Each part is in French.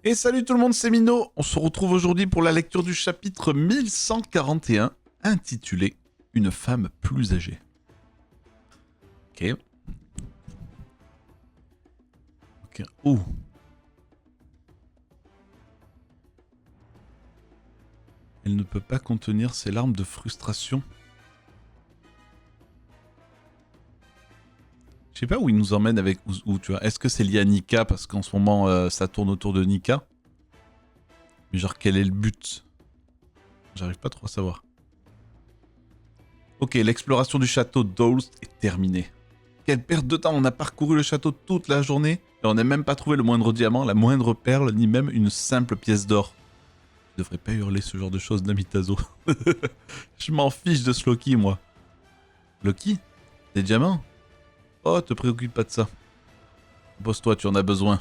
Et salut tout le monde, c'est Mino. On se retrouve aujourd'hui pour la lecture du chapitre 1141, intitulé Une femme plus âgée. Ok. Ok. Oh. Elle ne peut pas contenir ses larmes de frustration. Je sais pas où il nous emmène avec où tu vois. Est-ce que c'est lié à Nika parce qu'en ce moment ça tourne autour de Nika? Mais genre quel est le but? J'arrive pas trop à savoir. Ok, l'exploration du château d'Aulst est terminée. Quelle perte de temps, on a parcouru le château toute la journée et on n'a même pas trouvé le moindre diamant, la moindre perle, ni même une simple pièce d'or. Je devrais pas hurler ce genre de choses, Namitazo. Je m'en fiche de ce Loki, moi. Loki? Des diamants? Oh, te préoccupe pas de ça. Pose-toi, tu en as besoin.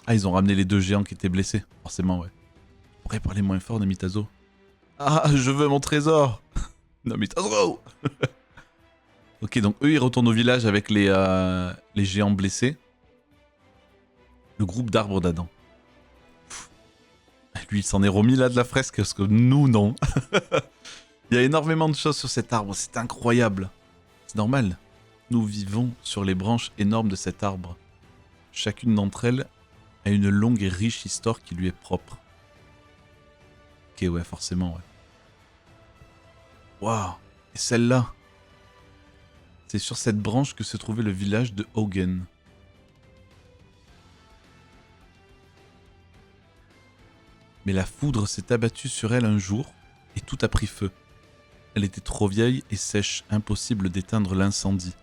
Ah, ils ont ramené les deux géants qui étaient blessés. Forcément, ouais. Tu pourrais parler moins fort, Namitazo. Ah, je veux mon trésor. Namitazo. Ok, donc eux, ils retournent au village avec les géants blessés. Le groupe d'arbres d'Adam. Lui, il s'en est remis là de la fresque, parce que nous, non. Il y a énormément de choses sur cet arbre, c'est incroyable. C'est normal. Nous vivons sur les branches énormes de cet arbre. Chacune d'entre elles a une longue et riche histoire qui lui est propre. Ok, ouais, forcément, ouais. Waouh. Et celle-là? C'est sur cette branche que se trouvait le village de Hogan. Mais la foudre s'est abattue sur elle un jour et tout a pris feu. Elle était trop vieille et sèche, impossible d'éteindre l'incendie.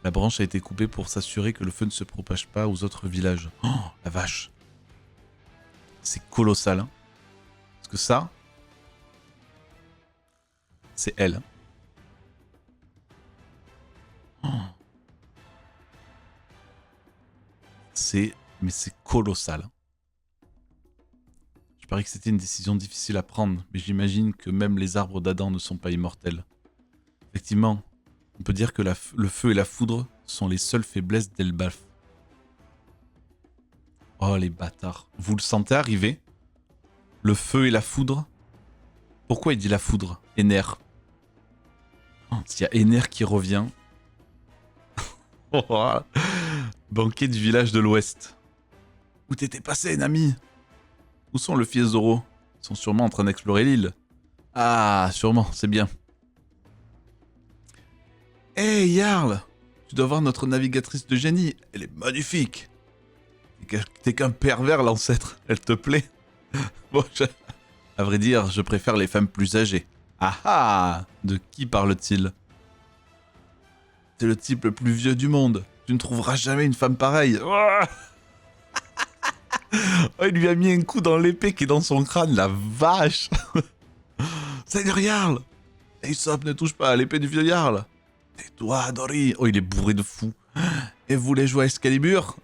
La branche a été coupée pour s'assurer que le feu ne se propage pas aux autres villages. Oh, la vache. C'est colossal, hein. Parce que ça, c'est elle. Oh. Mais c'est colossal. Je parie que c'était une décision difficile à prendre, mais j'imagine que même les arbres d'Adam ne sont pas immortels. Effectivement, on peut dire que le feu et la foudre sont les seules faiblesses d'Elbaf. Oh les bâtards. Vous le sentez arriver? Le feu et la foudre? Pourquoi il dit la foudre? Ener. Oh, s'il y a Ener qui revient. Oh, banquet du village de l'Ouest. Où t'étais passé, Nami? Où sont le et Zoro? Ils sont sûrement en train d'explorer l'île. Ah, sûrement, c'est bien. Hé, hey, Jarl! Tu dois voir notre navigatrice de génie. Elle est magnifique. T'es qu'un pervers, l'ancêtre. Elle te plaît? Bon, à vrai dire, je préfère les femmes plus âgées. Ah ah! De qui parle-t-il? C'est le type le plus vieux du monde. Tu ne trouveras jamais une femme pareille. Oh, il lui a mis un coup dans l'épée qui est dans son crâne, la vache. Seigneur Jarl! Aesop ne touche pas à l'épée du vieux Jarl. Tais-toi, Dory. Oh, il est bourré de fou. Et vous voulez jouer à Excalibur?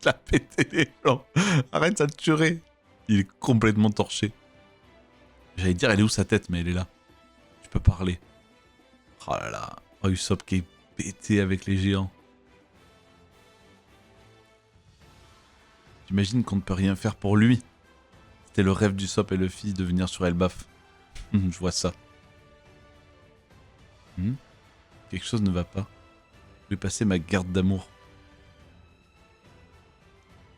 Il a pété les flancs. Arrête, ça te tuerait. Il est complètement torché. J'allais dire, elle est où sa tête, mais elle est là. Tu peux parler. Oh là là. Oh, Usopp qui est pété avec les géants. J'imagine qu'on ne peut rien faire pour lui. C'était le rêve d'Usopp et Luffy de venir sur Elbaf. Je vois ça. Quelque chose ne va pas. Je vais passer ma garde d'amour.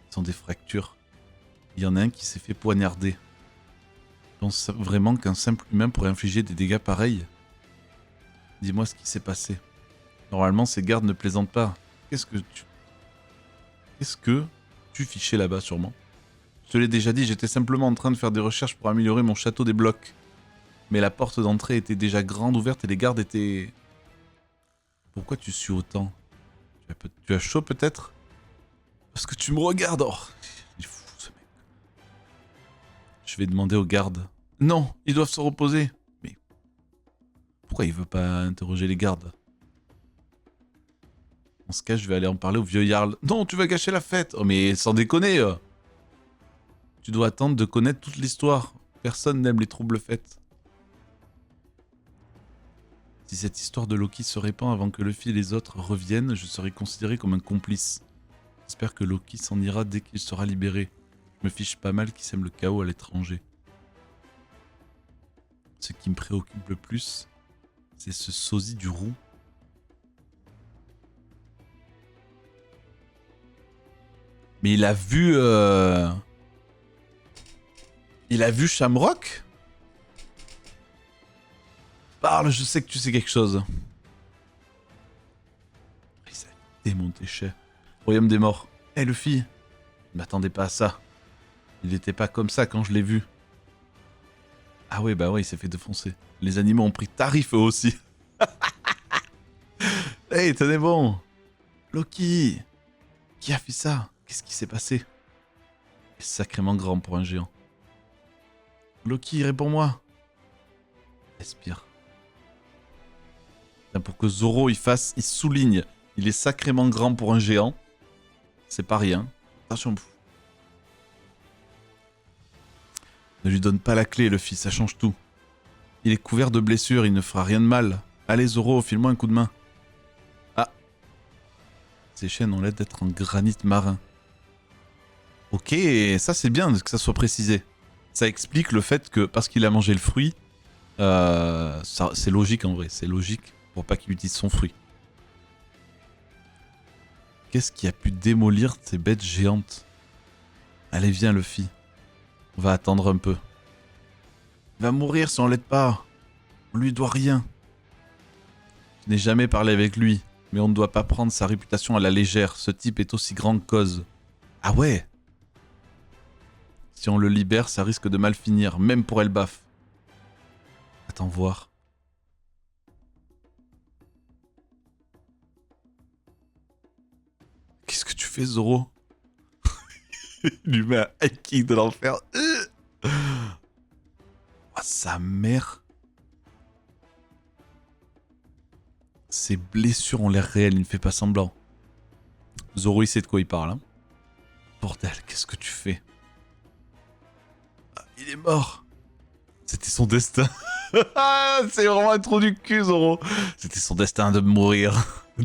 Ce sont des fractures. Il y en a un qui s'est fait poignarder. Je pense vraiment qu'un simple humain pourrait infliger des dégâts pareils. Dis-moi ce qui s'est passé. Normalement, ces gardes ne plaisantent pas. Qu'est-ce que tu fichais là-bas, sûrement? Je te l'ai déjà dit, j'étais simplement en train de faire des recherches pour améliorer mon château des blocs. Mais la porte d'entrée était déjà grande ouverte et les gardes étaient... Pourquoi tu sues autant? Tu as chaud peut-être? Parce que tu me regardes. Oh, il est fou ce mec. Je vais demander aux gardes. Non, ils doivent se reposer. Mais pourquoi il veut pas interroger les gardes? En ce cas, je vais aller en parler au vieux Jarl. Non, tu vas gâcher la fête. Oh mais sans déconner. Tu dois attendre de connaître toute l'histoire. Personne n'aime les troubles fêtes. Si cette histoire de Loki se répand avant que Luffy et les autres reviennent, je serai considéré comme un complice. J'espère que Loki s'en ira dès qu'il sera libéré. Je me fiche pas mal qu'il sème le chaos à l'étranger. Ce qui me préoccupe le plus, c'est ce sosie du roux. Mais il a vu... Il a vu Shamrock? Parle, je sais que tu sais quelque chose. Il s'est démonté cher. Royaume des morts. Eh Luffy, je m'attendais pas à ça. Il était pas comme ça quand je l'ai vu. Ah ouais, bah ouais, il s'est fait défoncer. Les animaux ont pris tarif eux aussi. Hey, tenez bon. Loki. Qui a fait ça? Qu'est-ce qui s'est passé? Il est sacrément grand pour un géant. Loki, réponds-moi. Respire. Pour que Zoro il souligne, il est sacrément grand pour un géant. C'est pas rien. Attention. Ne lui donne pas la clé, Luffy, ça change tout. Il est couvert de blessures, il ne fera rien de mal. Allez Zoro, file-moi un coup de main. Ah. Ces chaînes ont l'air d'être en granit marin. Ok, ça c'est bien que ça soit précisé. Ça explique le fait que, parce qu'il a mangé le fruit, c'est logique en vrai, c'est logique pour pas qu'il utilise son fruit. Qu'est-ce qui a pu démolir ces bêtes géantes? Allez, viens Luffy. On va attendre un peu. Il va mourir si on l'aide pas. On lui doit rien. Je n'ai jamais parlé avec lui, mais on ne doit pas prendre sa réputation à la légère. Ce type est aussi grand que cause. Ah ouais? Si on le libère, ça risque de mal finir, même pour Elbaf. Attends voir. Qu'est-ce que tu fais, Zoro? Il lui met un high kick de l'enfer. Oh, sa mère. Ses blessures ont l'air réelles, il ne fait pas semblant. Zoro, il sait de quoi il parle. Hein. Bordel, qu'est-ce que tu fais? Ah, il est mort. C'était son destin. C'est vraiment un trou du cul, Zoro. C'était son destin de mourir.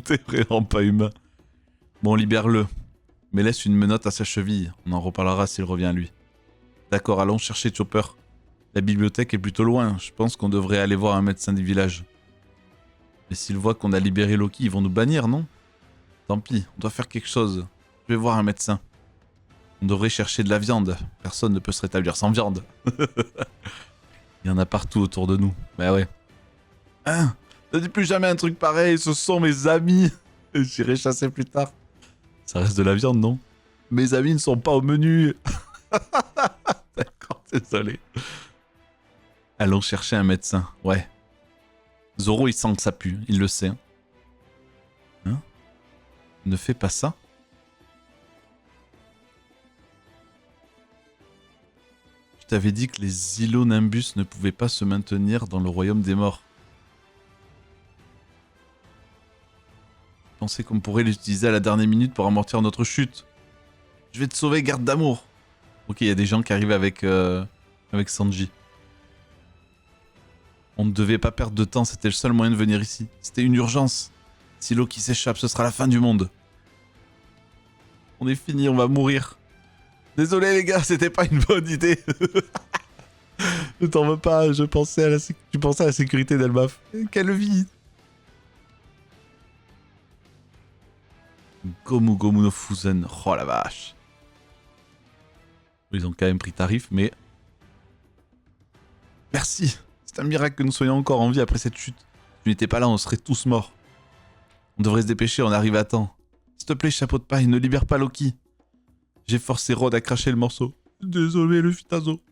T'es vraiment pas humain. Bon, libère-le. Mais laisse une menotte à sa cheville. On en reparlera s'il revient à lui. D'accord, allons chercher Chopper. La bibliothèque est plutôt loin. Je pense qu'on devrait aller voir un médecin du village. Mais s'ils voient qu'on a libéré Loki, ils vont nous bannir, non? Tant pis, on doit faire quelque chose. Je vais voir un médecin. On devrait chercher de la viande. Personne ne peut se rétablir sans viande. Il y en a partout autour de nous. Bah ouais. Hein? Ne dis plus jamais un truc pareil, ce sont mes amis. J'irai chasser plus tard. Ça reste de la viande, non? Mes amis ne sont pas au menu. D'accord, désolé. Allons chercher un médecin, ouais. Zoro, il sent que ça pue, il le sait. Hein? Ne fais pas ça. Je t'avais dit que les îlots Nimbus ne pouvaient pas se maintenir dans le royaume des morts. Je pensais qu'on pourrait l'utiliser à la dernière minute pour amortir notre chute. Je vais te sauver, garde d'amour. Ok, il y a des gens qui arrivent avec Sanji. On ne devait pas perdre de temps, c'était le seul moyen de venir ici. C'était une urgence. Si Loki s'échappe, ce sera la fin du monde. On est fini, on va mourir. Désolé les gars, c'était pas une bonne idée. Ne t'en veux pas, tu pensais à la sécurité d'Elbaf. Quelle vie. Gomu Gomu no Fuzen. Oh la vache. Ils ont quand même pris tarif, mais... Merci. C'est un miracle que nous soyons encore en vie après cette chute. Si tu n'étais pas là, on serait tous morts. On devrait se dépêcher, on arrive à temps. S'il te plaît, chapeau de paille, ne libère pas Loki. J'ai forcé Rod à cracher le morceau. Désolé, Luffy Tazo.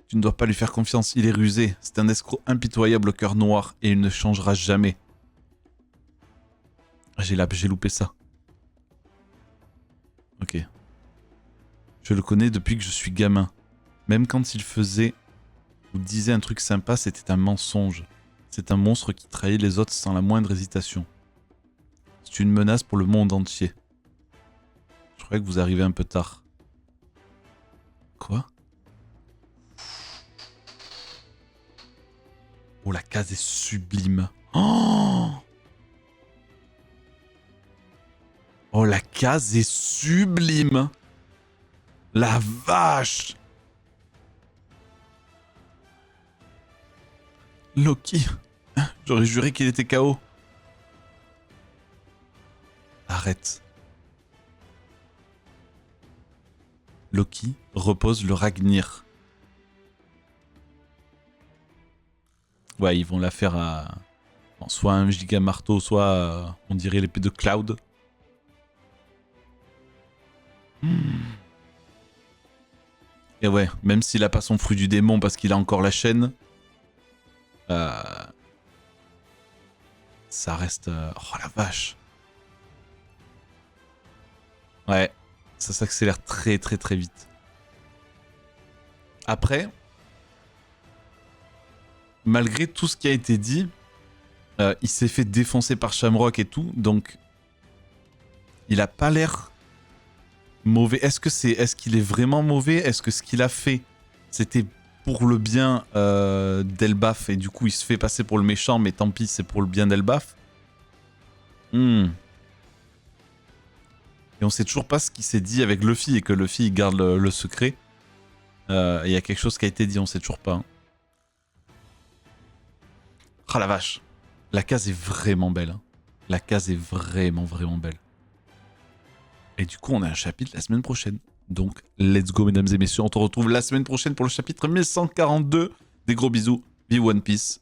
Tu ne dois pas lui faire confiance, il est rusé. C'est un escroc impitoyable au cœur noir et il ne changera jamais. J'ai loupé ça. Ok. Je le connais depuis que je suis gamin. Même quand il faisait ou disait un truc sympa, c'était un mensonge. C'est un monstre qui trahit les autres sans la moindre hésitation. C'est une menace pour le monde entier. Je croyais que vous arrivez un peu tard. Quoi? Oh, la case est sublime. Oh, Oh, la case est sublime. La vache. Loki. J'aurais juré qu'il était KO. Arrête. Loki repose le Ragnir. Ouais, ils vont la faire à... bon, soit un giga marteau, soit on dirait l'épée de Cloud. Et ouais, même s'il a pas son fruit du démon parce qu'il a encore la chaîne, ça reste... oh la vache. Ouais, ça s'accélère très très très vite. Après, malgré tout ce qui a été dit, il s'est fait défoncer par Shamrock et tout, donc il a pas l'air mauvais. Est-ce qu'il est vraiment mauvais? Est-ce que ce qu'il a fait, c'était pour le bien d'Elbaf et du coup il se fait passer pour le méchant, mais tant pis, c'est pour le bien d'Elbaf. Et on sait toujours pas ce qui s'est dit avec Luffy et que Luffy il garde le secret. Il y a quelque chose qui a été dit, on sait toujours pas. Hein. Oh la vache. La case est vraiment belle. Hein. La case est vraiment vraiment belle. Et du coup, on a un chapitre la semaine prochaine. Donc, let's go, mesdames et messieurs. On te retrouve la semaine prochaine pour le chapitre 1142. Des gros bisous. Vive One Piece.